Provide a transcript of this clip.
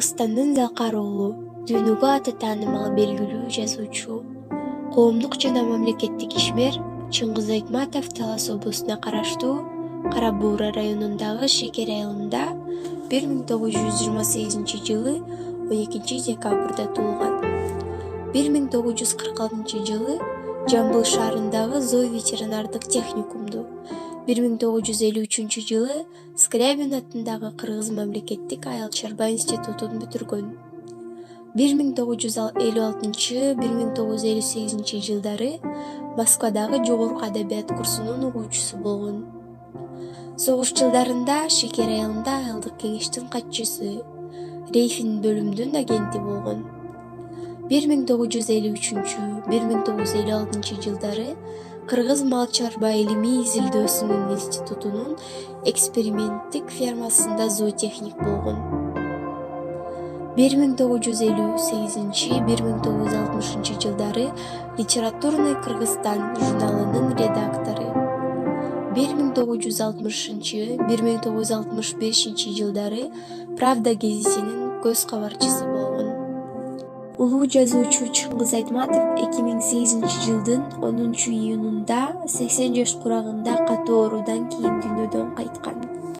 Кыргызстандын Залкар уулу, дүйнөгө аты таанымал белгилүү жазуучу, коомдук жана мамлекеттик ишмер Чыңгыз Айтматов Талас облусуна караштуу Кара Буура районундагы Шекер айылында 1928-жылы 12-декабрда туулган. 1946-жылы Жамбыл шаарындагы Зоо ветеринардык техникумду, 1953-жылы Скрябин атындагы Кыргыз мамлекеттик айыл-чарба институтун бүтүргөн. 1956-1958 жылдары Москвадагы жогорку адабият курсунун угуучусу болгон. Согуш жылдарында Шекер айылында айылдык кеңештин катчысы, Рейфин бөлүмдүн агенти болгон. 1953-1956 жылдары Кыргыз мал-чарба илимий изилдөөсүнүн институтунун эксперименттик фермасында зоотехник болгон. 1958-1960 жылдары Литературный Кыргызстан журналынын редактору. 1960-1965 жылдары Правда гезитинин көз кабарчысы болгон. Улуу жазуучу Чыңгыз Айтматов 2008 жылдын 10 июнунда 80 жаш курагында катуу оорудан кийин дүйнөдөн кайткан.